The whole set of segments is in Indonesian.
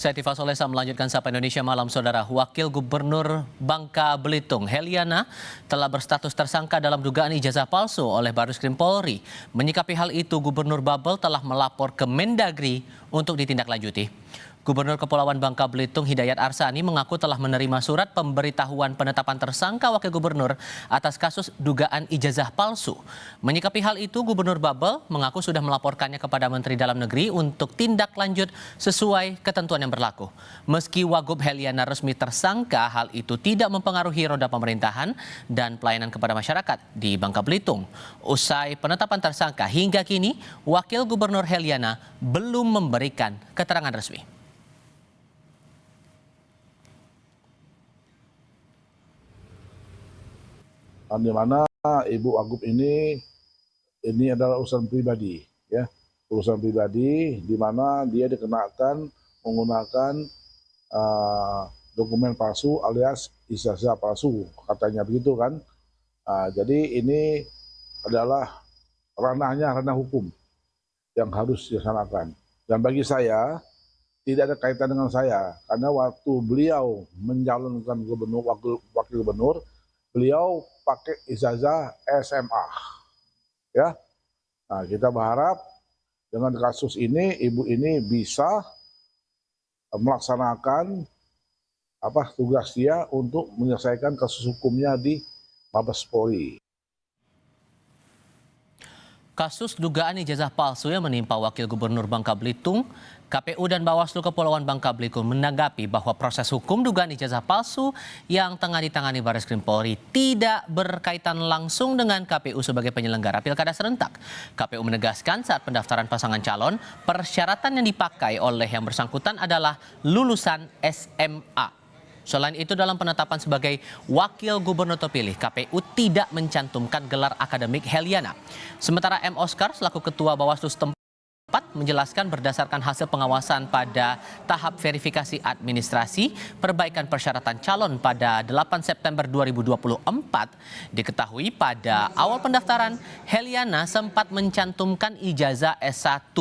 Saya Tifa Solesa melanjutkan Sapa Indonesia Malam, Saudara. Wakil Gubernur Bangka Belitung, Heliana, telah berstatus tersangka dalam dugaan ijazah palsu oleh Bareskrim Polri. Menyikapi hal itu, Gubernur Babel telah melapor ke Mendagri untuk ditindaklanjuti. Gubernur Kepulauan Bangka Belitung Hidayat Arsani mengaku telah menerima surat pemberitahuan penetapan tersangka Wakil Gubernur atas kasus dugaan ijazah palsu. Menyikapi hal itu, Gubernur Babel mengaku sudah melaporkannya kepada Menteri Dalam Negeri untuk tindak lanjut sesuai ketentuan yang berlaku. Meski Wagub Heliana resmi tersangka, hal itu tidak mempengaruhi roda pemerintahan dan pelayanan kepada masyarakat di Bangka Belitung. Usai penetapan tersangka, hingga kini Wakil Gubernur Heliana belum memberikan keterangan resmi. Di mana Ibu Wagub ini adalah urusan pribadi, ya, urusan pribadi di mana dia dikenakan menggunakan dokumen palsu alias ijazah palsu, katanya begitu kan. Jadi ini adalah ranah hukum yang harus dilaksanakan. Dan bagi saya tidak ada kaitan dengan saya, karena waktu beliau mencalonkan wakil gubernur, beliau pakai ijazah SMA, ya. Nah, kita berharap dengan kasus ini ibu ini bisa melaksanakan tugas dia untuk menyelesaikan kasus hukumnya di Mabes Polri. Kasus dugaan ijazah palsu yang menimpa Wakil Gubernur Bangka Belitung, KPU dan Bawaslu Kepulauan Bangka Belitung menanggapi bahwa proses hukum dugaan ijazah palsu yang tengah ditangani Bareskrim Polri tidak berkaitan langsung dengan KPU sebagai penyelenggara pilkada serentak. KPU menegaskan saat pendaftaran pasangan calon, persyaratan yang dipakai oleh yang bersangkutan adalah lulusan SMA. Selain itu, dalam penetapan sebagai wakil gubernur terpilih, KPU tidak mencantumkan gelar akademik Heliana. Sementara M. Oscar selaku ketua Bawaslu setempat menjelaskan berdasarkan hasil pengawasan pada tahap verifikasi administrasi perbaikan persyaratan calon pada 8 September 2024, diketahui pada awal pendaftaran Heliana sempat mencantumkan ijazah S1.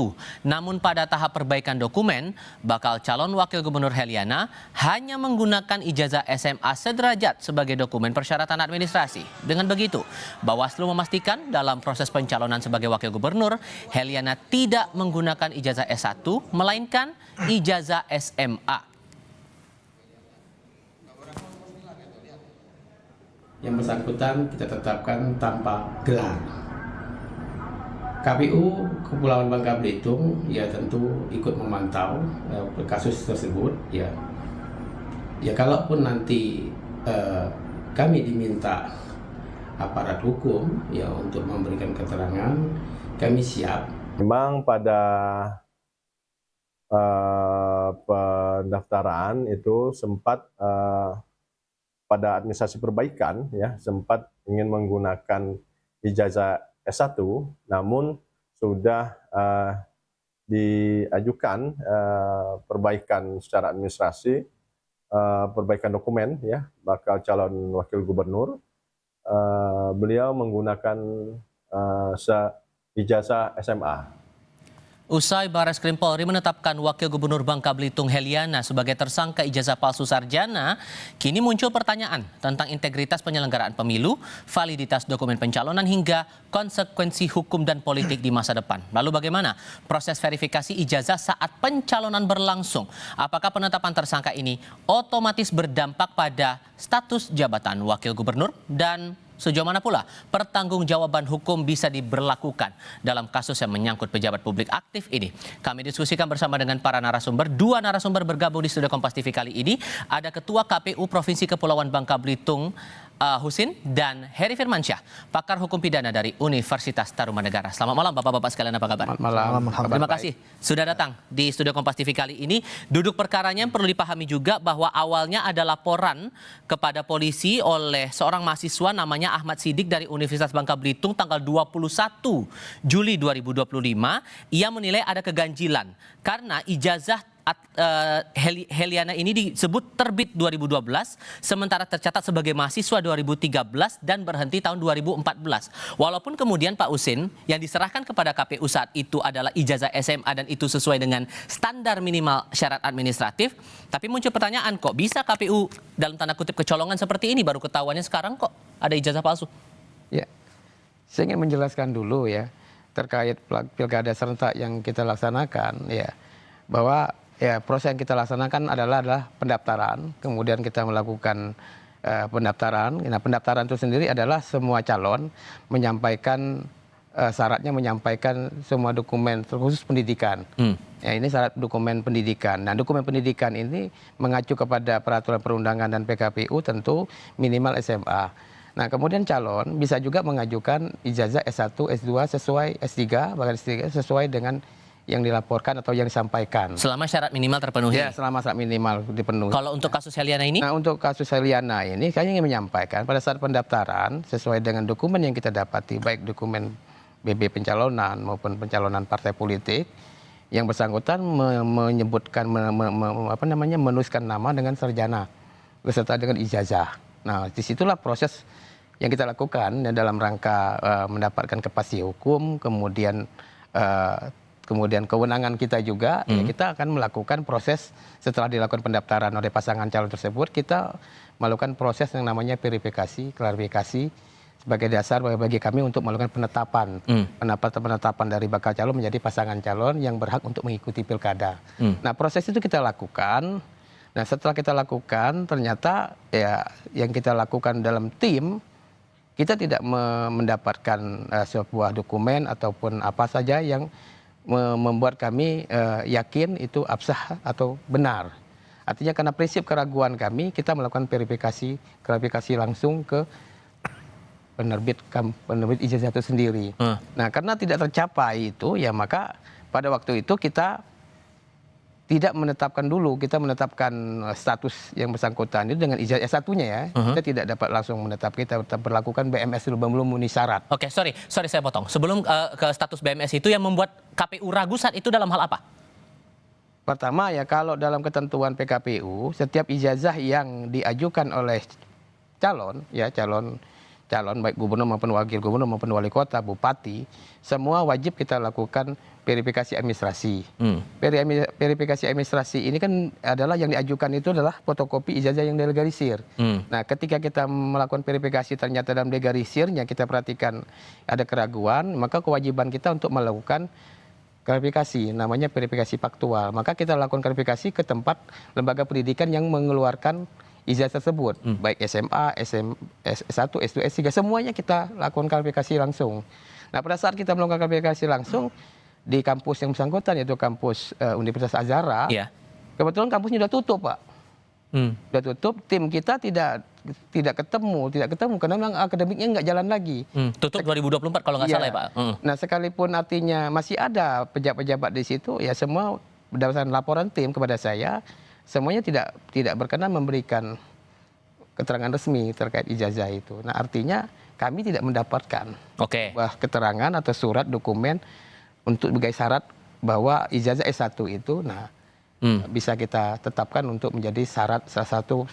Namun pada tahap perbaikan dokumen, bakal calon wakil gubernur Heliana hanya menggunakan ijazah SMA sederajat sebagai dokumen persyaratan administrasi. Dengan begitu, Bawaslu memastikan dalam proses pencalonan sebagai wakil gubernur, Heliana tidak menggunakan ijazah S1, melainkan ijazah SMA. Yang bersangkutan kita tetapkan tanpa gelar. KPU Kepulauan Bangka Belitung ya tentu ikut memantau kasus tersebut, ya. Ya kalaupun nanti kami diminta aparat hukum ya untuk memberikan keterangan, kami siap. Memang pada pendaftaran itu sempat pada administrasi perbaikan ya sempat ingin menggunakan ijazah S1, namun sudah diajukan perbaikan secara administrasi, perbaikan dokumen ya bakal calon wakil gubernur, beliau menggunakan ijazah SMA. Usai Bareskrim Polri menetapkan Wakil Gubernur Bangka Belitung Heliana sebagai tersangka ijazah palsu sarjana, kini muncul pertanyaan tentang integritas penyelenggaraan pemilu, validitas dokumen pencalonan hingga konsekuensi hukum dan politik di masa depan. Lalu bagaimana proses verifikasi ijazah saat pencalonan berlangsung? Apakah penetapan tersangka ini otomatis berdampak pada status jabatan Wakil Gubernur, dan sejauh mana pula pertanggungjawaban hukum bisa diberlakukan dalam kasus yang menyangkut pejabat publik aktif ini? Kami diskusikan bersama dengan para narasumber. Dua narasumber bergabung di Studio Kompas TV kali ini. Ada Ketua KPU Provinsi Kepulauan Bangka Belitung, Husin, dan Heri Firmansyah, pakar hukum pidana dari Universitas Tarumanegara. Selamat malam Bapak-Bapak sekalian, apa kabar? Selamat malam. Terima kasih sudah datang di Studio Kompas TV kali ini. Duduk perkaranya perlu dipahami juga bahwa awalnya ada laporan kepada polisi oleh seorang mahasiswa namanya Ahmad Sidik dari Universitas Bangka Belitung tanggal 21 Juli 2025. Ia menilai ada keganjilan karena ijazah Heliana ini disebut terbit 2012, sementara tercatat sebagai mahasiswa 2013 dan berhenti tahun 2014. Walaupun kemudian Pak Husin yang diserahkan kepada KPU saat itu adalah ijazah SMA dan itu sesuai dengan standar minimal syarat administratif, tapi muncul pertanyaan, kok bisa KPU dalam tanda kutip kecolongan seperti ini, baru ketahuannya sekarang kok ada ijazah palsu? Ya, saya ingin menjelaskan dulu ya terkait pilkada serentak yang kita laksanakan, ya bahwa ya proses yang kita laksanakan adalah pendaftaran, kemudian kita melakukan pendaftaran. Nah, pendaftaran itu sendiri adalah semua calon menyampaikan syaratnya menyampaikan semua dokumen terkhusus pendidikan. Ya, ini syarat dokumen pendidikan. Nah, dokumen pendidikan ini mengacu kepada peraturan perundangan dan PKPU tentu minimal SMA. Nah, kemudian calon bisa juga mengajukan ijazah S1, S2 sesuai S3, bahkan S3 sesuai dengan yang dilaporkan atau yang disampaikan. Selama syarat minimal terpenuhi? Ya, selama syarat minimal dipenuhi. Kalau untuk kasus Heliana ini? Nah, untuk kasus Heliana ini, saya ingin menyampaikan pada saat pendaftaran, sesuai dengan dokumen yang kita dapati, baik dokumen BB pencalonan maupun pencalonan partai politik, yang bersangkutan menyebutkan, menuliskan nama dengan sarjana, beserta dengan ijazah. Nah, disitulah proses yang kita lakukan ya, dalam rangka mendapatkan kepastian hukum, kemudian kewenangan kita juga, ya, kita akan melakukan proses setelah dilakukan pendaftaran oleh pasangan calon tersebut, kita melakukan proses yang namanya verifikasi, klarifikasi sebagai dasar bagi kami untuk melakukan penetapan, penetapan dari bakal calon menjadi pasangan calon yang berhak untuk mengikuti pilkada. Nah, proses itu kita lakukan. Nah, setelah kita lakukan, ternyata ya yang kita lakukan dalam tim, kita tidak mendapatkan sebuah dokumen ataupun apa saja yang membuat kami yakin itu absah atau benar. Artinya karena prinsip keraguan kami, kita melakukan klarifikasi langsung ke penerbit ijazah itu sendiri. Nah, karena tidak tercapai itu, ya maka pada waktu itu kita tidak menetapkan dulu, kita menetapkan status yang bersangkutan itu dengan ijazah S1-nya ya. Kita tidak dapat langsung menetap, kita tetap berlakukan BMS dulu, belum memenuhi syarat. Oke, sorry saya potong. Sebelum ke status BMS itu yang membuat KPU ragu saat itu dalam hal apa? Pertama ya, kalau dalam ketentuan PKPU, setiap ijazah yang diajukan oleh calon baik gubernur maupun wakil gubernur maupun wali kota, bupati, semua wajib kita lakukan verifikasi administrasi. Verifikasi administrasi ini kan adalah yang diajukan itu adalah fotokopi ijazah yang dilegalisir. Nah, ketika kita melakukan verifikasi ternyata dalam legalisirnya kita perhatikan ada keraguan, maka kewajiban kita untuk melakukan klarifikasi, namanya verifikasi faktual. Maka kita lakukan klarifikasi ke tempat lembaga pendidikan yang mengeluarkan ijazah tersebut, baik SMA, S1, S2, S3, semuanya kita lakukan klarifikasi langsung. Nah, pada saat kita melakukan klarifikasi langsung di kampus yang bersangkutan, yaitu kampus Universitas Azhara, kebetulan kampusnya sudah tutup, Pak. Sudah tutup, tim kita tidak ketemu karena memang akademiknya nggak jalan lagi. Tutup 2024 kalau nggak salah ya, Pak. Nah, sekalipun artinya masih ada pejabat-pejabat di situ, ya semua berdasarkan laporan tim kepada saya, semuanya tidak berkenan memberikan keterangan resmi terkait ijazah itu. Nah, artinya kami tidak mendapatkan keterangan atau surat dokumen untuk sebagai syarat bahwa ijazah S1 itu bisa kita tetapkan untuk menjadi salah satu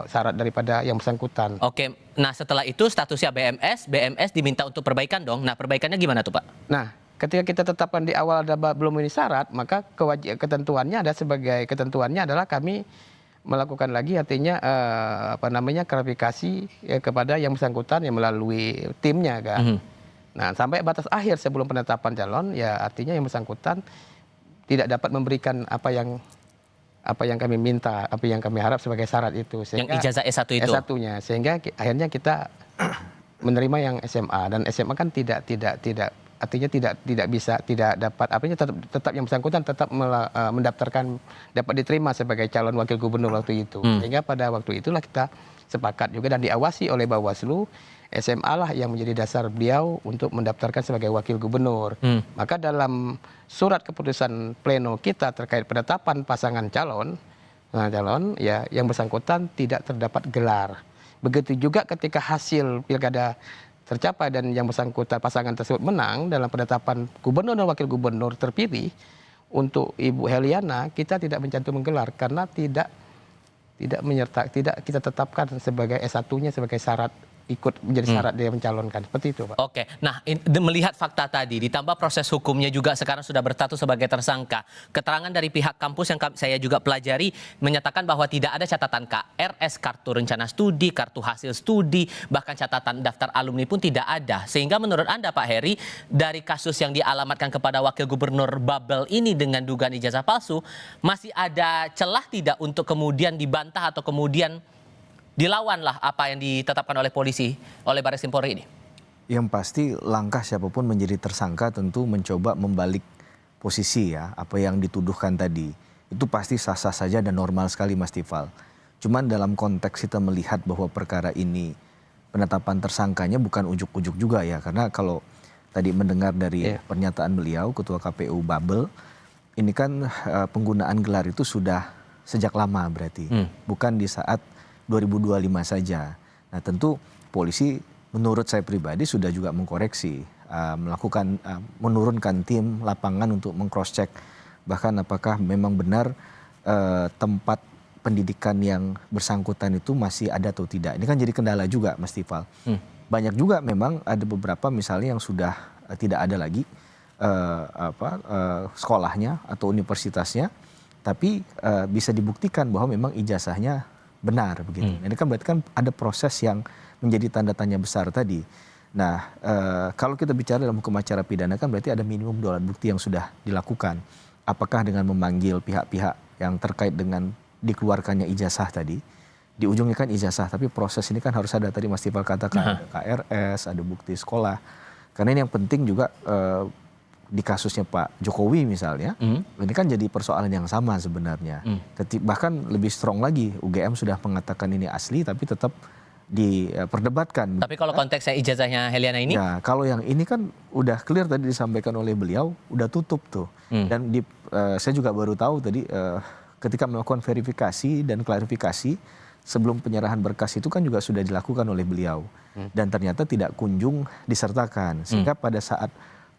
syarat daripada yang bersangkutan. Oke. Nah, setelah itu statusnya BMS diminta untuk perbaikan dong. Nah, perbaikannya gimana tuh, Pak? Nah, ketika kita tetapkan di awal belum memenuhi syarat, maka ketentuannya adalah kami melakukan lagi artinya klarifikasi kepada yang bersangkutan yang melalui timnya kan. Nah, sampai batas akhir sebelum penetapan calon, ya artinya yang bersangkutan tidak dapat memberikan apa yang kami minta, apa yang kami harap sebagai syarat itu. Sehingga, yang ijazah S1 itu. S1-nya, sehingga akhirnya kita menerima yang SMA, dan SMA kan artinya tidak dapat tetap yang bersangkutan tetap mendaftarkan, dapat diterima sebagai calon wakil gubernur waktu itu. Sehingga pada waktu itulah kita sepakat juga dan diawasi oleh Bawaslu, SMA lah yang menjadi dasar beliau untuk mendaftarkan sebagai wakil gubernur. Maka dalam surat keputusan pleno kita terkait penetapan pasangan calon ya yang bersangkutan tidak terdapat gelar. Begitu juga ketika hasil pilkada tercapai dan yang bersangkutan pasangan tersebut menang dalam penetapan gubernur dan wakil gubernur terpilih, untuk Ibu Heliana kita tidak mencantumkan gelar karena tidak kita tetapkan sebagai S1-nya sebagai syarat ikut menjadi syarat dia mencalonkan. Seperti itu, Pak. Oke, nah melihat fakta tadi, ditambah proses hukumnya juga sekarang sudah berstatus sebagai tersangka. Keterangan dari pihak kampus yang saya juga pelajari menyatakan bahwa tidak ada catatan KRS, kartu rencana studi, kartu hasil studi, bahkan catatan daftar alumni pun tidak ada. Sehingga menurut Anda Pak Heri, dari kasus yang dialamatkan kepada Wakil Gubernur Babel ini dengan dugaan ijazah palsu, masih ada celah tidak untuk kemudian dibantah atau kemudian dilawanlah apa yang ditetapkan oleh polisi, oleh Baris Krim Polri ini? Yang pasti langkah siapapun menjadi tersangka tentu mencoba membalik posisi ya, apa yang dituduhkan tadi. Itu pasti sah-sah saja dan normal sekali Mas Tifal. Cuman dalam konteks kita melihat bahwa perkara ini penetapan tersangkanya bukan ujuk-ujuk juga ya. Karena kalau tadi mendengar dari pernyataan beliau, Ketua KPU Babel, ini kan penggunaan gelar itu sudah sejak lama berarti. Bukan di saat 2025 saja. Nah tentu polisi menurut saya pribadi sudah juga mengkoreksi, menurunkan tim lapangan untuk meng-cross check bahkan apakah memang benar tempat pendidikan yang bersangkutan itu masih ada atau tidak. Ini kan jadi kendala juga Mas Tifal. Banyak juga memang ada beberapa misalnya yang sudah tidak ada lagi sekolahnya atau universitasnya, tapi bisa dibuktikan bahwa memang ijazahnya benar begitu. Ini kan berarti kan ada proses yang menjadi tanda tanya besar tadi. Nah, kalau kita bicara dalam hukum acara pidana kan berarti ada minimum 2 alat bukti yang sudah dilakukan. Apakah dengan memanggil pihak-pihak yang terkait dengan dikeluarkannya ijazah tadi, di ujungnya kan ijazah, tapi proses ini kan harus ada tadi Mas Tifal katakan, ada KRS, ada bukti sekolah. Karena ini yang penting juga di kasusnya Pak Jokowi misalnya, ini kan jadi persoalan yang sama sebenarnya. Bahkan lebih strong lagi, UGM sudah mengatakan ini asli tapi tetap diperdebatkan. Tapi kalau konteksnya ijazahnya Heliana ini? Ya, kalau yang ini kan udah clear tadi disampaikan oleh beliau, udah tutup tuh. Dan saya juga baru tahu tadi ketika melakukan verifikasi dan klarifikasi sebelum penyerahan berkas itu kan juga sudah dilakukan oleh beliau. Dan ternyata tidak kunjung disertakan. Sehingga pada saat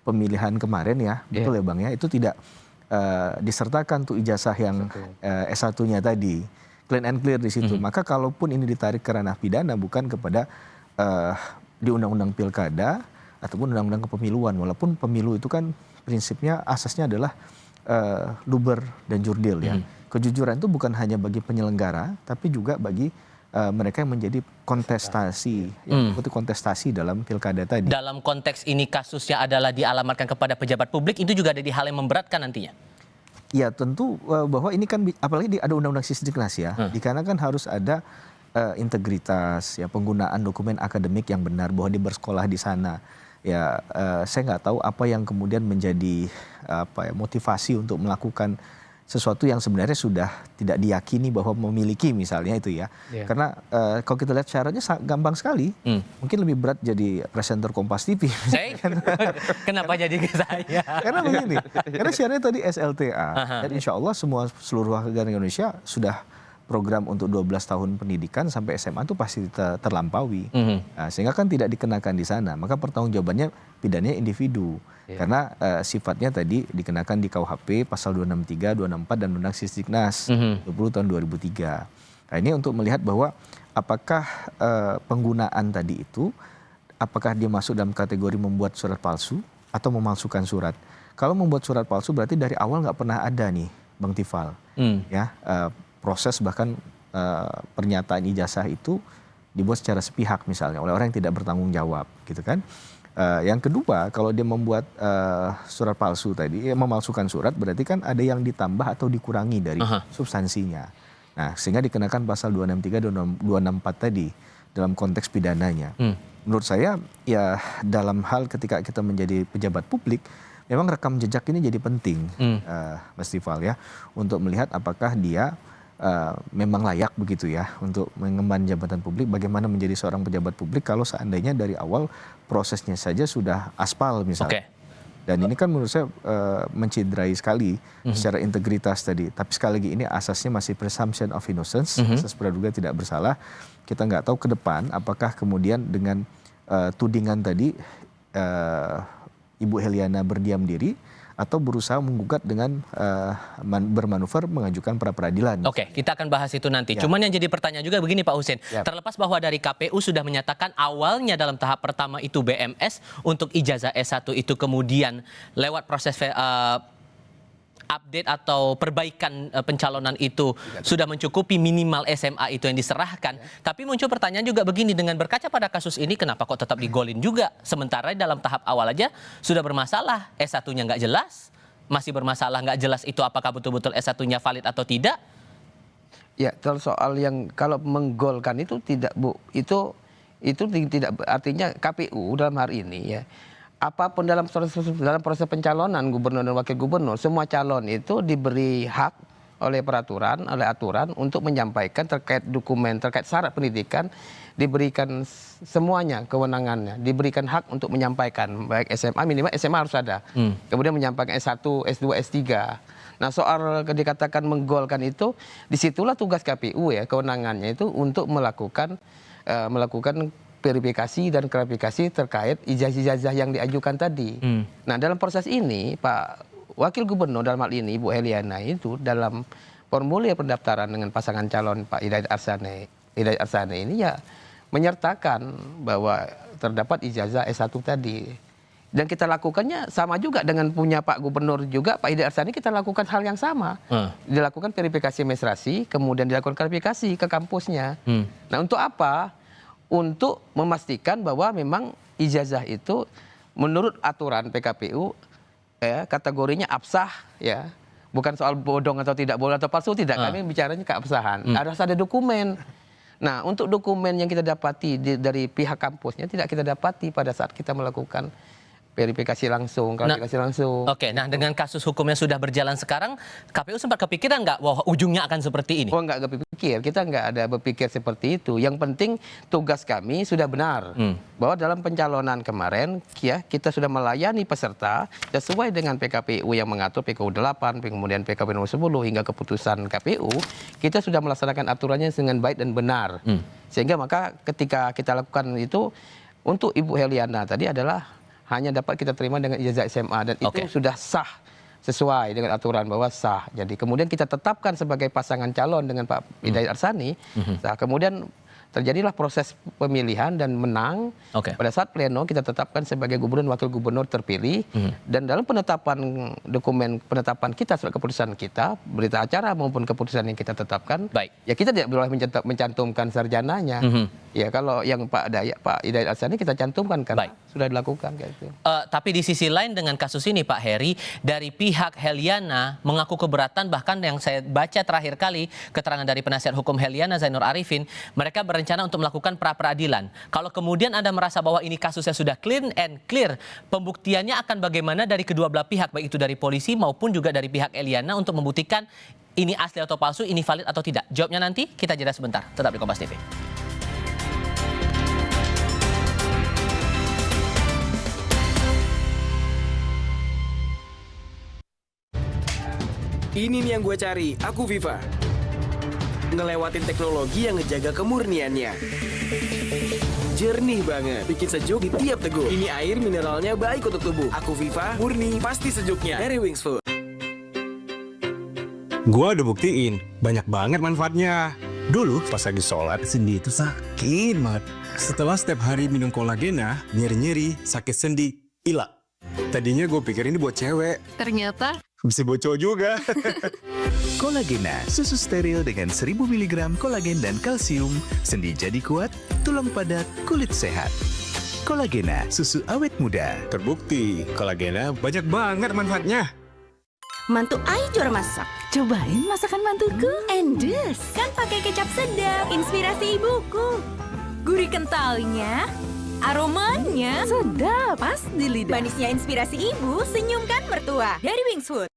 pemilihan kemarin ya, betul ya Bang ya, itu tidak disertakan tuh ijazah yang S1-nya tadi, clean and clear di situ. Maka kalaupun ini ditarik ke ranah pidana bukan kepada di Undang-Undang Pilkada ataupun Undang-Undang Kepemiluan, walaupun pemilu itu kan prinsipnya asasnya adalah luber dan jurdil ya. Kejujuran itu bukan hanya bagi penyelenggara, tapi juga bagi mereka yang menjadi kontestasi, yang mengikuti kontestasi dalam pilkada tadi. Dalam konteks ini kasusnya adalah dialamatkan kepada pejabat publik, itu juga ada di hal yang memberatkan nantinya? Ya tentu bahwa ini kan apalagi ada undang-undang Sisdiknas ya, dikarenakan harus ada integritas, ya penggunaan dokumen akademik yang benar bahwa dia bersekolah di sana. Ya saya nggak tahu apa yang kemudian menjadi motivasi untuk melakukan sesuatu yang sebenarnya sudah tidak diyakini bahwa memiliki misalnya itu ya. Karena kalau kita lihat syaratnya gampang sekali. Mungkin lebih berat jadi presenter Kompas TV. Kenapa jadi ke saya? Karena begini, karena syaratnya tadi SLTA. Dan insya Allah seluruh warga negara Indonesia sudah program untuk 12 tahun pendidikan sampai SMA itu pasti terlampaui. Nah, sehingga kan tidak dikenakan di sana. Maka pertanggungjawabannya pidananya individu. Karena sifatnya tadi dikenakan di KUHP pasal 263, 264 dan Undang Sisdiknas 20 tahun 2003. Nah, ini untuk melihat bahwa apakah penggunaan tadi itu apakah dia masuk dalam kategori membuat surat palsu atau memalsukan surat. Kalau membuat surat palsu berarti dari awal nggak pernah ada nih Bang Tifal. Ya, proses bahkan pernyataan ijazah itu dibuat secara sepihak misalnya oleh orang yang tidak bertanggung jawab gitu kan. Yang kedua, kalau dia membuat surat palsu tadi, memalsukan surat, berarti kan ada yang ditambah atau dikurangi dari substansinya. Nah, sehingga dikenakan pasal 263 dan 264 tadi dalam konteks pidananya. Menurut saya, ya dalam hal ketika kita menjadi pejabat publik, memang rekam jejak ini jadi penting, Mas Tifal ya, untuk melihat apakah dia memang layak begitu ya untuk mengemban jabatan publik, bagaimana menjadi seorang pejabat publik kalau seandainya dari awal prosesnya saja sudah aspal misalnya. Dan ini kan menurut saya menciderai sekali secara integritas tadi. Tapi sekali lagi ini asasnya masih presumption of innocence, asas praduga tidak bersalah. Kita nggak tahu ke depan apakah kemudian dengan tudingan tadi Ibu Heliana berdiam diri atau berusaha menggugat dengan bermanuver mengajukan pra peradilan. Oke, kita akan bahas itu nanti. Cuman yang jadi pertanyaan juga begini Pak Husin, terlepas bahwa dari KPU sudah menyatakan awalnya dalam tahap pertama itu BMS untuk ijazah S1 itu kemudian lewat proses update atau perbaikan pencalonan itu sudah mencukupi minimal SMA itu yang diserahkan. Tapi muncul pertanyaan juga begini, dengan berkaca pada kasus ini kenapa kok tetap digolin juga? Sementara dalam tahap awal aja sudah bermasalah, S1-nya nggak jelas, masih bermasalah nggak jelas itu apakah betul-betul S1-nya valid atau tidak? Ya, kalau soal yang kalau menggolkan itu tidak, Bu. Itu tidak artinya KPU dalam hari ini ya. Apapun dalam proses pencalonan gubernur dan wakil gubernur, semua calon itu diberi hak oleh peraturan, oleh aturan untuk menyampaikan terkait dokumen, terkait syarat pendidikan, diberikan semuanya kewenangannya, diberikan hak untuk menyampaikan, baik SMA, minimal SMA harus ada. Kemudian menyampaikan S1, S2, S3. Nah, soal dikatakan menggolkan itu, disitulah tugas KPU ya, kewenangannya itu untuk melakukan verifikasi dan klarifikasi terkait ijazah-ijazah yang diajukan tadi. Nah, dalam proses ini Pak Wakil Gubernur dalam hal ini Ibu Heliana itu dalam formulir pendaftaran dengan pasangan calon Pak Hidayat Arsane ini ya menyertakan bahwa terdapat ijazah S1 tadi. Dan kita lakukannya sama juga dengan punya Pak Gubernur juga, Pak Hidayat Arsane, kita lakukan hal yang sama. Dilakukan verifikasi administrasi, kemudian dilakukan klarifikasi ke kampusnya. Nah, untuk apa? Untuk memastikan bahwa memang ijazah itu menurut aturan PKPU ya, kategorinya absah ya, bukan soal bodong atau tidak boleh atau palsu, tidak, kami bicaranya keabsahan. Harus ada dokumen. Nah, untuk dokumen yang kita dapati dari pihak kampusnya tidak kita dapati pada saat kita melakukan verifikasi langsung, klarifikasi langsung. Oke, nah dengan kasus hukumnya sudah berjalan sekarang, KPU sempat kepikiran nggak bahwa ujungnya akan seperti ini? Oh, nggak berpikir, kita nggak ada berpikir seperti itu. Yang penting tugas kami sudah benar. Bahwa dalam pencalonan kemarin, ya kita sudah melayani peserta sesuai dengan PKPU yang mengatur PKU 8, kemudian PKPU nomor 10 hingga keputusan KPU, kita sudah melaksanakan aturannya dengan baik dan benar. Sehingga maka ketika kita lakukan itu, untuk Ibu Heliana tadi adalah hanya dapat kita terima dengan ijazah SMA dan itu sudah sah sesuai dengan aturan bahwa sah. Jadi kemudian kita tetapkan sebagai pasangan calon dengan Pak Hidayat Arsane. Nah, kemudian terjadilah proses pemilihan dan menang. Pada saat pleno kita tetapkan sebagai gubernur dan wakil gubernur terpilih. Dan dalam penetapan dokumen penetapan kita, surat keputusan kita, berita acara maupun keputusan yang kita tetapkan, ya kita tidak boleh mencantumkan sarjananya. Ya kalau yang Pak Hidayat Arsane kita cantumkan karena sudah dilakukan kayak itu. Tapi di sisi lain dengan kasus ini Pak Heri, dari pihak Heliana mengaku keberatan, bahkan yang saya baca terakhir kali keterangan dari penasihat hukum Heliana Zainur Arifin, mereka berencana untuk melakukan pra peradilan. Kalau kemudian Anda merasa bahwa ini kasusnya sudah clean and clear, pembuktiannya akan bagaimana dari kedua belah pihak, baik itu dari polisi maupun juga dari pihak Heliana untuk membuktikan ini asli atau palsu, ini valid atau tidak? Jawabnya nanti, kita jeda sebentar. Tetap di Kompas TV. Ini nih yang gue cari, aku Viva. Ngelewatin teknologi yang ngejaga kemurniannya. Jernih banget, bikin sejuk di tiap teguk. Ini air mineralnya baik untuk tubuh. Aku Viva, murni, pasti sejuknya. Dari Wings Food. Gua udah buktiin, banyak banget manfaatnya. Dulu pas lagi sholat, sendi itu sakit banget. Setelah setiap hari minum kolagena, nyeri-nyeri, sakit sendi, hilang. Tadinya gue pikir ini buat cewek. Ternyata bisa buat cowok juga. Kolagena, susu steril dengan 1000 mg kolagen dan kalsium. Sendi jadi kuat, tulang padat, kulit sehat. Kolagena, susu awet muda. Terbukti, kolagena banyak banget manfaatnya. mantu Ai juara masak. Cobain masakan mantuku. Endes, kan pakai kecap sedap. Inspirasi ibuku. Gurih kentalnya, aromanya sedap, pas di lidah. Manisnya inspirasi ibu, senyumkan mertua. Dari Wings Food.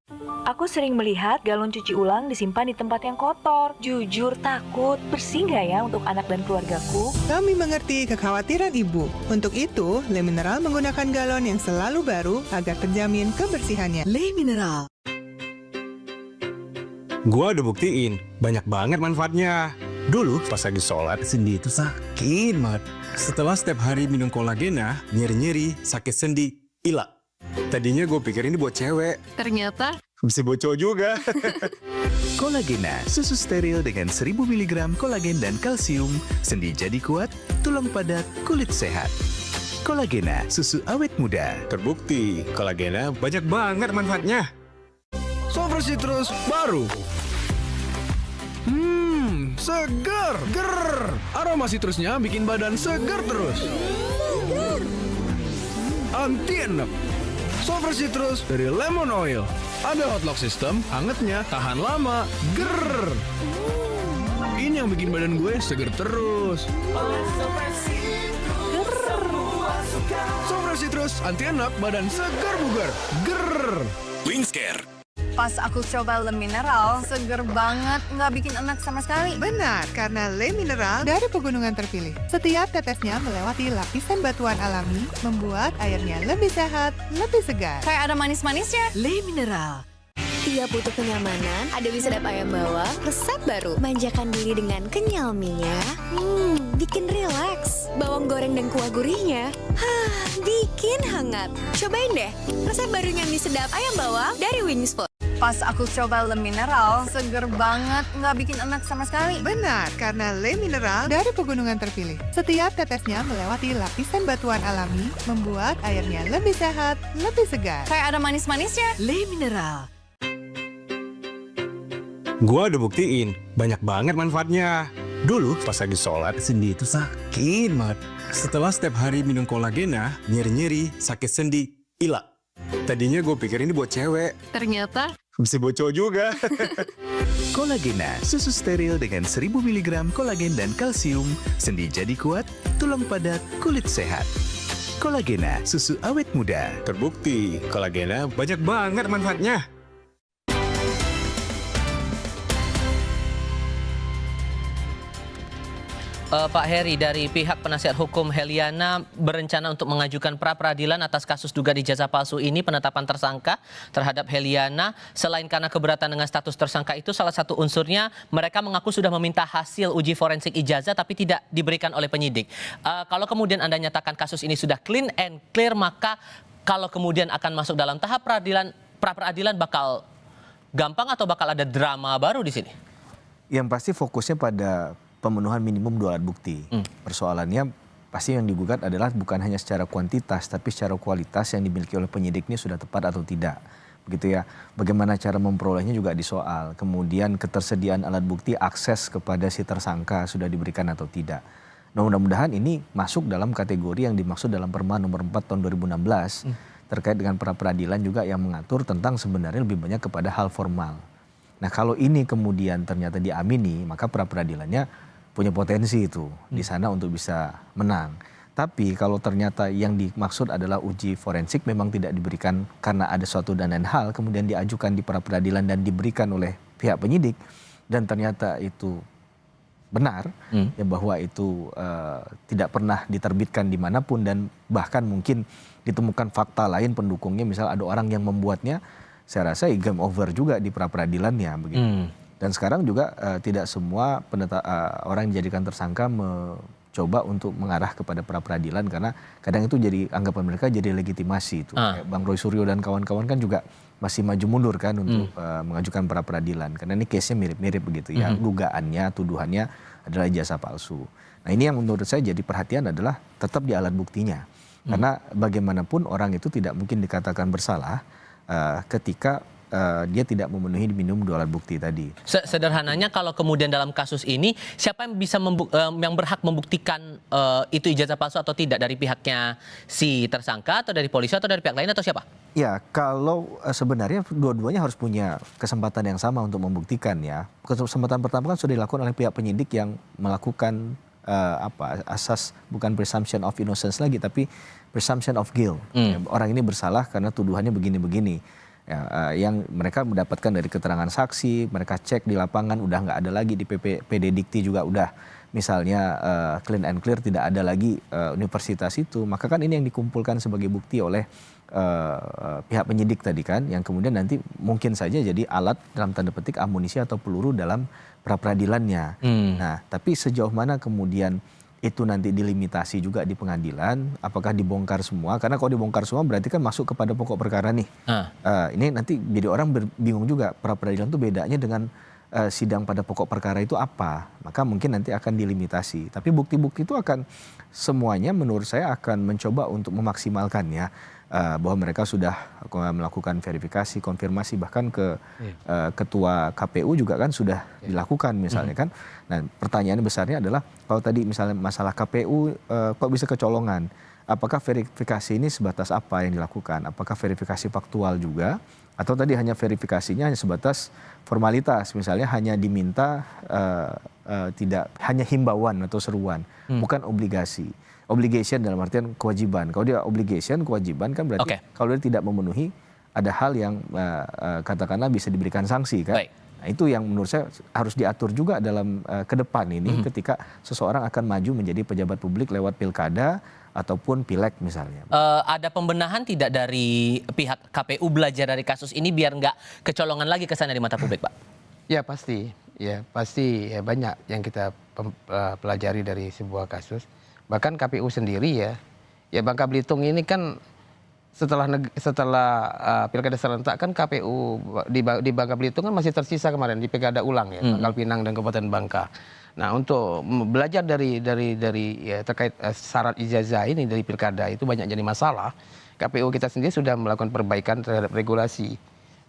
Aku sering melihat galon cuci ulang disimpan di tempat yang kotor. Jujur takut, bersih nggak ya untuk anak dan keluargaku? Kami mengerti kekhawatiran ibu. Untuk itu, Le Mineral menggunakan galon yang selalu baru agar terjamin kebersihannya. Le Mineral. Gua udah buktiin, banyak banget manfaatnya. Dulu pas lagi sholat, sendi itu sakit banget. Setelah setiap hari minum kolagena, nyeri-nyeri, sakit sendi, hilang. Tadinya gue pikir ini buat cewek. Ternyata Bisa buat cowok juga. Kolagena, susu steril dengan 1000 mg kolagen dan kalsium. Sendi jadi kuat, tulang padat, kulit sehat. Kolagena, susu awet muda. Terbukti, kolagena banyak banget manfaatnya. Soft Citrus baru. Segar. Ger. Aroma citrusnya bikin badan segar terus. Anti enak. Soft Citrus dari lemon oil. Ada hot lock system, hangatnya tahan lama. Ger. Ini yang bikin badan gue segar terus. Soft Citrus anti enak, badan segar bugar. Ger. Wingscare. pas aku coba Le Mineral, seger banget, nggak bikin enak sama sekali. Benar, karena Le Mineral dari pegunungan terpilih. Setiap tetesnya melewati lapisan batuan alami, membuat airnya lebih sehat, lebih segar. Kayak ada manis-manisnya. Le Mineral. Tiap butuh kenyamanan, ada Wissedap ayam bawang, resep baru. Manjakan diri dengan kenyal mie-nya. Bikin rileks. Bawang goreng dan kuah gurihnya. Bikin hangat. Cobain deh, resep barunya Wissedap ayam bawang dari Wings Food. Pas aku coba Le Mineral, seger banget, nggak bikin enak sama sekali. Benar, karena Le Mineral dari pegunungan terpilih. Setiap tetesnya melewati lapisan batuan alami, membuat airnya lebih sehat, lebih segar. Kayak ada manis-manisnya. Le Mineral. Gua udah buktiin, banyak banget manfaatnya. Dulu pas lagi sholat, sendi itu sakit banget. Setelah setiap hari minum kolagena, nyeri-nyeri, sakit sendi, hilang. Tadinya gue pikir ini buat cewek. Ternyata Bisa buat cowok juga. Kolagena, susu steril dengan 1000 mg kolagen dan kalsium. Sendi jadi kuat, tulang padat, kulit sehat. Kolagena, susu awet muda. Terbukti, kolagena banyak banget manfaatnya. Pak Heri, dari pihak penasihat hukum Heliana berencana untuk mengajukan pra-peradilan atas kasus dugaan ijazah palsu ini, penetapan tersangka terhadap Heliana. Selain karena keberatan dengan status tersangka itu, salah satu unsurnya mereka mengaku sudah meminta hasil uji forensik ijazah tapi tidak diberikan oleh penyidik. Kalau kemudian Anda nyatakan kasus ini sudah clean and clear, maka kalau kemudian akan masuk dalam tahap pra-peradilan bakal gampang atau bakal ada drama baru di sini? Yang pasti fokusnya pada pemenuhan minimum 2 alat bukti. Persoalannya pasti yang digugat adalah bukan hanya secara kuantitas, tapi secara kualitas yang dimiliki oleh penyidik ini sudah tepat atau tidak. Begitu ya. Bagaimana cara memperolehnya juga disoal. Kemudian ketersediaan alat bukti, akses kepada si tersangka sudah diberikan atau tidak. Nah, mudah-mudahan ini masuk dalam kategori yang dimaksud dalam Perma nomor 4 tahun 2016 terkait dengan pra-peradilan juga yang mengatur tentang sebenarnya lebih banyak kepada hal formal. Nah, kalau ini kemudian ternyata diamini, maka pra-peradilannya punya potensi itu di sana untuk bisa menang. Tapi kalau ternyata yang dimaksud adalah uji forensik memang tidak diberikan karena ada suatu dan lain hal, kemudian diajukan di pra-peradilan dan diberikan oleh pihak penyidik, dan ternyata itu benar, ya bahwa itu tidak pernah diterbitkan dimanapun, dan bahkan mungkin ditemukan fakta lain pendukungnya, misal ada orang yang membuatnya, saya rasa game over juga di pra-peradilannya begitu. Dan sekarang juga tidak semua orang yang dijadikan tersangka mencoba untuk mengarah kepada pra-peradilan, karena kadang itu jadi anggapan mereka jadi legitimasi itu. Kayak Bang Roy Suryo dan kawan-kawan kan juga masih maju mundur kan untuk mengajukan pra-peradilan, karena ini case-nya mirip-mirip begitu ya. Dugaannya, tuduhannya adalah ijazah palsu. Nah, ini yang menurut saya jadi perhatian adalah tetap di alat buktinya. Karena bagaimanapun orang itu tidak mungkin dikatakan bersalah ketika dia tidak memenuhi minimum 2 alat bukti tadi. Sederhananya kalau kemudian dalam kasus ini, siapa yang bisa yang berhak membuktikan itu ijazah palsu atau tidak, dari pihaknya si tersangka atau dari polisi atau dari pihak lain atau siapa? Ya, kalau sebenarnya dua-duanya harus punya kesempatan yang sama untuk membuktikan ya. Kesempatan pertama kan sudah dilakukan oleh pihak penyidik yang melakukan asas bukan presumption of innocence lagi, tapi presumption of guilt. Ya, orang ini bersalah karena tuduhannya begini-begini. Ya, yang mereka mendapatkan dari keterangan saksi, mereka cek di lapangan udah nggak ada lagi di PD Dikti juga udah misalnya clean and clear, tidak ada lagi universitas itu, maka kan ini yang dikumpulkan sebagai bukti oleh pihak penyidik tadi kan, yang kemudian nanti mungkin saja jadi alat dalam tanda petik amunisi atau peluru dalam pra-peradilannya. Nah, tapi sejauh mana kemudian itu nanti dilimitasi juga di pengadilan, apakah dibongkar semua? Karena kalau dibongkar semua berarti kan masuk kepada pokok perkara nih. Ini nanti jadi orang bingung juga, pra peradilan itu bedanya dengan sidang pada pokok perkara itu apa? Maka mungkin nanti akan dilimitasi. Tapi bukti-bukti itu akan semuanya menurut saya akan mencoba untuk memaksimalkannya, bahwa mereka sudah melakukan verifikasi, konfirmasi, bahkan ke ketua KPU juga kan sudah dilakukan misalnya kan. Nah, pertanyaan besarnya adalah kalau tadi misalnya masalah KPU kok bisa kecolongan? Apakah verifikasi ini sebatas apa yang dilakukan? Apakah verifikasi faktual juga? Atau tadi hanya verifikasinya hanya sebatas formalitas, misalnya hanya diminta tidak hanya himbauan atau seruan, bukan obligasi. Obligation dalam artian kewajiban. Kalau dia obligation, kewajiban kan berarti kalau dia tidak memenuhi ada hal yang katakanlah bisa diberikan sanksi kan. Nah, itu yang menurut saya harus diatur juga dalam ke depan ini ketika seseorang akan maju menjadi pejabat publik lewat pilkada ataupun pileg misalnya. Ada pembenahan tidak dari pihak KPU belajar dari kasus ini biar nggak kecolongan lagi kesannya di mata publik, Pak? Ya pasti ya banyak yang kita pelajari dari sebuah kasus. Bahkan KPU sendiri ya Bangka Belitung ini kan setelah pilkada serentak kan KPU di Bangka Belitung kan masih tersisa kemarin di pilkada ulang ya, Pangkal Pinang dan Kabupaten Bangka. Nah, untuk belajar dari ya, terkait syarat ijazah ini dari pilkada itu banyak jadi masalah. KPU kita sendiri sudah melakukan perbaikan terhadap regulasi.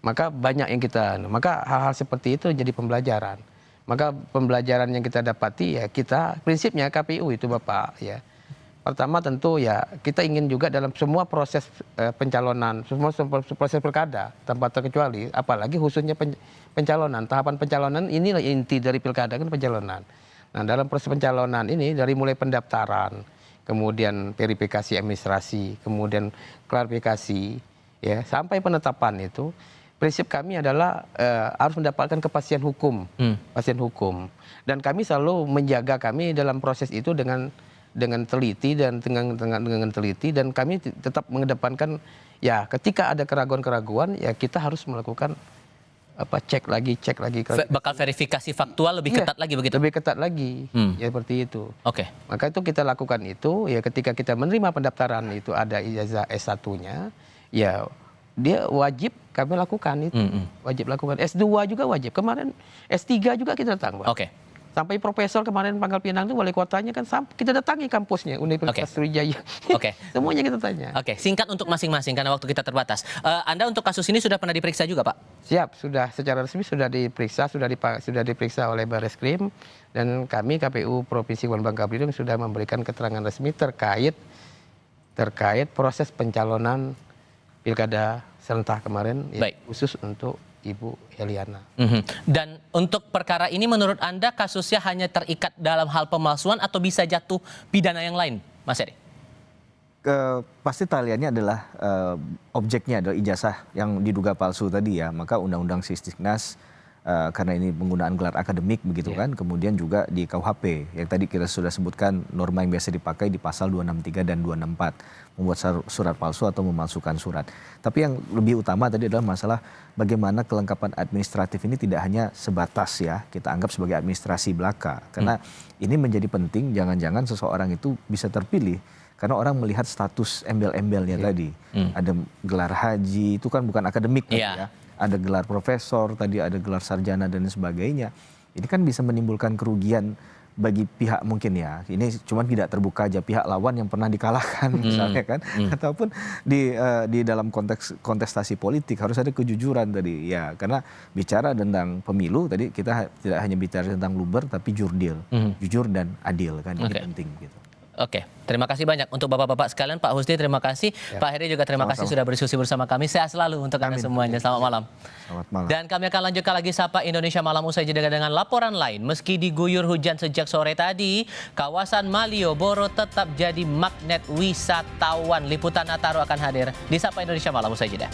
Maka banyak yang maka hal-hal seperti itu jadi pembelajaran. Maka pembelajaran yang kita dapati ya prinsipnya KPU itu Bapak ya. Pertama tentu ya kita ingin juga dalam semua proses pencalonan, semua proses pilkada tanpa terkecuali, apalagi khususnya pencalonan, tahapan pencalonan inilah inti dari pilkada kan pencalonan. Nah, dalam proses pencalonan ini dari mulai pendaftaran, kemudian verifikasi administrasi, kemudian klarifikasi ya sampai penetapan itu prinsip kami adalah harus mendapatkan kepastian hukum, dan kami selalu menjaga kami dalam proses itu dengan teliti dan dengan teliti, dan kami tetap mengedepankan ya ketika ada keraguan-keraguan ya kita harus melakukan cek lagi. Bakal verifikasi faktual lebih ketat lagi begitu? Lebih ketat lagi, ya seperti itu. Maka itu kita lakukan itu ya ketika kita menerima pendaftaran itu ada ijazah S1-nya, ya dia wajib kami lakukan itu. Wajib lakukan. S2 juga wajib. Kemarin S3 juga kita datang, Pak. Sampai profesor kemarin Pangkal Pinang itu wali kotanya kan kita datangi kampusnya Universitas Sriwijaya. Semuanya kita tanya. Singkat untuk masing-masing karena waktu kita terbatas. Anda untuk kasus ini sudah pernah diperiksa juga, Pak? Siap, sudah secara resmi sudah diperiksa oleh Bareskrim, dan kami KPU Provinsi Bangka Belitung sudah memberikan keterangan resmi terkait proses pencalonan Pilkada serentak kemarin khusus untuk Ibu Heliana. Dan untuk perkara ini menurut Anda kasusnya hanya terikat dalam hal pemalsuan atau bisa jatuh pidana yang lain, Mas Eri? Pasti taliannya adalah objeknya adalah ijazah yang diduga palsu tadi ya. Maka Undang-Undang Sisdiknas karena ini penggunaan gelar akademik begitu kan. Kemudian juga di KUHP yang tadi kita sudah sebutkan norma yang biasa dipakai di pasal 263 dan 264. Membuat surat palsu atau memalsukan surat. Tapi yang lebih utama tadi adalah masalah bagaimana kelengkapan administratif ini tidak hanya sebatas ya kita anggap sebagai administrasi belaka. Karena ini menjadi penting, jangan-jangan seseorang itu bisa terpilih karena orang melihat status embel-embelnya tadi. Ada gelar haji, itu kan bukan akademik ya. Ada gelar profesor, tadi ada gelar sarjana dan sebagainya. Ini kan bisa menimbulkan kerugian bagi pihak mungkin ya, ini cuma tidak terbuka aja pihak lawan yang pernah dikalahkan misalnya kan, ataupun di dalam kontestasi politik harus ada kejujuran tadi ya, karena bicara tentang pemilu tadi kita tidak hanya bicara tentang luber tapi jurdil, jujur dan adil kan, ini penting gitu. Terima kasih banyak untuk bapak-bapak sekalian. Pak Husni terima kasih, Pak Heri juga terima kasih sudah berdiskusi bersama kami. Sehat selalu untuk Anda semuanya. Selamat malam. Selamat malam. Dan kami akan lanjutkan lagi Sapa Indonesia Malam usai jeda dengan laporan lain. Meski diguyur hujan sejak sore tadi, kawasan Malioboro tetap jadi magnet wisatawan. Liputan Nataro akan hadir di Sapa Indonesia Malam usai jeda.